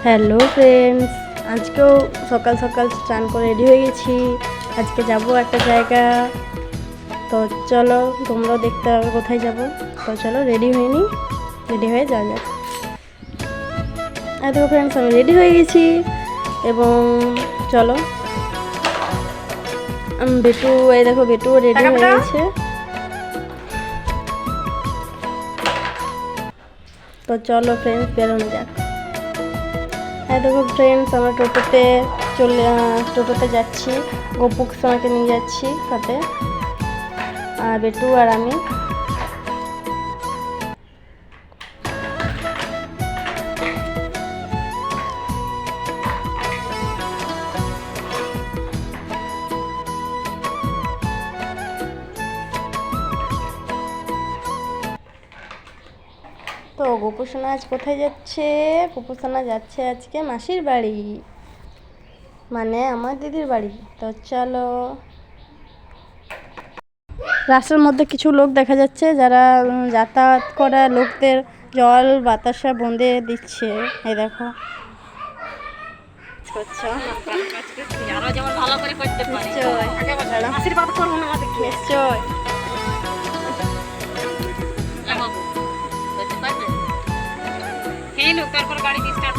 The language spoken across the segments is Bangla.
হ্যালো ফ্রেন্ডস, আজকেও সকাল সকাল স্নান করে রেডি হয়ে গেছি। আজকে যাব একটা জায়গা, তো চলো তোমরাও দেখতে হবে কোথায় যাব। তো চলো রেডি হয়ে নিই, রেডি হয়ে যাওয়া যাক। দেখো ফ্রেন্ডস, আমি রেডি হয়ে গেছি এবং চলো বেটু, এই দেখো বেটু রেডি হয়ে গেছে। তো চলো ফ্রেন্ডস বেরোনো যাক। দেখো ফ্রেন্ডস, আমরা টোটোতে যাচ্ছি। গপুক সোনাকে নিয়ে যাচ্ছি সাথে, আর বেটু আর আমি। তো গপু সোনা আজ কোথায় যাচ্ছে? গপু সোনা যাচ্ছে আজকে মাসির বাড়ি, মানে আমার দিদির বাড়ি। তো চলো। রাস্তার মধ্যে কিছু লোক দেখা যাচ্ছে যারা যাতায়াত করা লোকদের জল বাতাসা বন্ধে দিচ্ছে। এই দেখো নিশ্চয়। তারপর গাড়ি স্টার্ট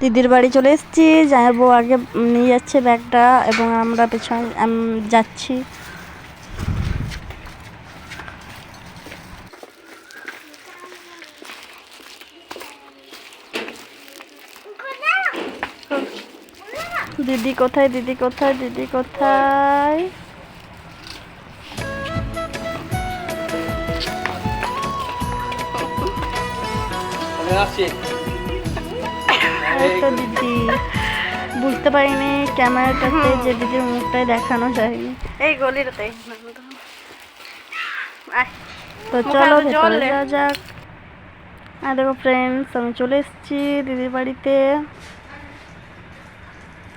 দিদির বাড়ি চলে এসেছি। যাবো, আগে নিয়ে যাচ্ছে ব্যাগটা এবং আমরা পেছনে যাচ্ছি। দিদি কোথায়, দিদি কোথায়, দিদি কোথায়? তো দিদি বুঝতে পারিনি ক্যামেরাটাতে যে দিদির মুখটাই দেখানো যায়নি এই গলিটাতে। তো চলো ভেতরে যাওয়া যাক। আর দেখো ফ্রেন্ডস, আমি চলে এসেছি দিদির বাড়িতে।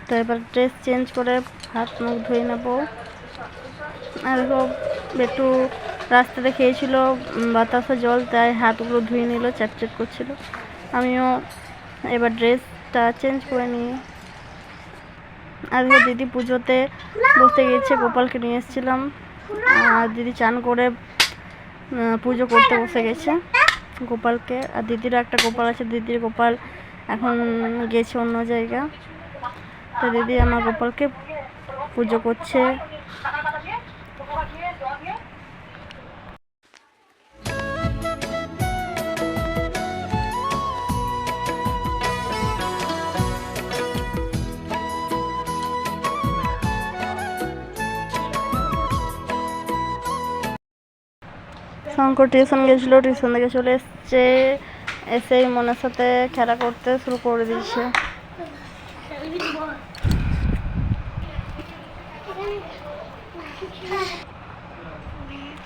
তো এবার ড্রেস চেঞ্জ করে হাত মুখ ধুয়ে নেবো। আর দেখো একটু রাস্তাতে খেয়েছিল বাতাসা জল, তাই হাতগুলো ধুয়ে নিল, চ্যাটচ্যাট করছিল। আমিও এবার ড্রেসটা চেঞ্জ করে নিই। আর দিদি পুজোতে বসতে গিয়েছে, গোপালকে নিয়ে এসেছিলাম। আর দিদি চান করে পুজো করতে বসে গেছে গোপালকে। আর দিদিরও একটা গোপাল আছে, দিদির গোপাল এখন গেছে অন্য জায়গা। তো দিদি আমার গোপালকে পুজো করছে। শঙ্কর টিউশন গেছিল, টিউশন থেকে চলে এসছে, এসেই মনের সাথে খেলা করতে শুরু করে দিয়েছে।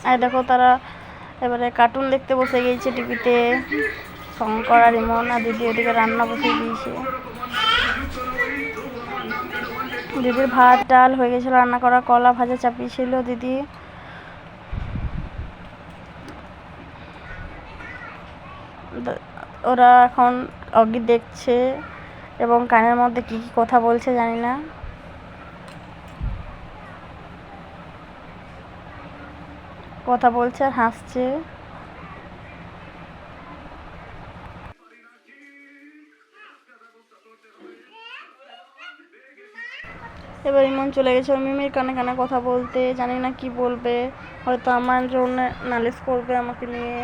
আর দেখো তারা এবারে কার্টুন দেখতে বসে গিয়েছে টিভিতে, শঙ্কর আর ইমন। আর দিদি ওদিকে রান্না বসে দিয়েছে। দিদির ভাত ডাল হয়ে গেছিলো রান্না করা, কলা ভাজা চাপিয়েছিল দিদি। ওরা এখন অগি দেখছে এবং কানের মধ্যে কি কি কথা বলছে জানি না। কথা বলছে আর হাসছে। এবার ইমন চলে গেছে ওর মিমির কানে কানে কথা বলতে, জানি না কি বলবে, হয়তো আমার জন্য নালিশ করবে আমাকে নিয়ে।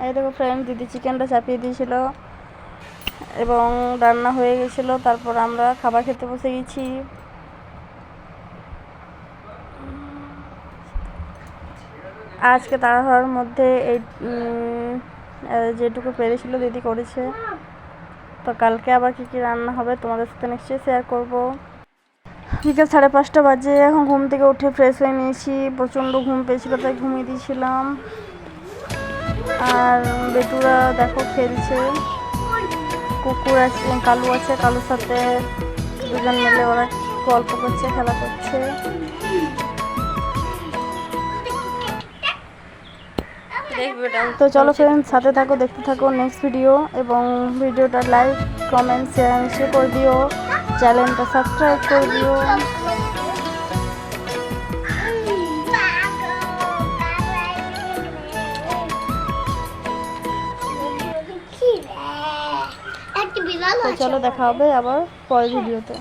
এই দেখো ফ্রেন্ড, দিদি চিকেনটা চাপিয়ে দিয়েছিল এবং রান্না হয়ে গেছিলো। তারপর আমরা খাবার খেতে বসে গেছি। আজকে তাড়াহুড়োর মধ্যে এই যেটুকু পেরেছিল দিদি করেছে। তো কালকে আবার কী কী রান্না হবে তোমাদের সাথে নিশ্চয়ই শেয়ার করব। বিকেল 5:30 বাজে। এখন ঘুম থেকে উঠে ফ্রেশ হয়ে নিয়েছি। প্রচণ্ড ঘুম পেয়েছিল তাই ঘুমিয়ে দিয়েছিলাম। আর বেটুরা দেখো খেলছে, কুকুর আছে, কালু আছে, কালুর সাথে দুজন মিলে ওরা গল্প করছে, খেলা করছে। তো চলো ফ্রেন্ডস, সাথে থাকো, দেখতে থাকো নেক্সট ভিডিও, এবং ভিডিওটা লাইক কমেন্ট শেয়ার নিশ্চয়ই করে দিও, চ্যানেলটা সাবস্ক্রাইব করে দিও। তো চলো দেখা হবে আবার পরের ভিডিওতে।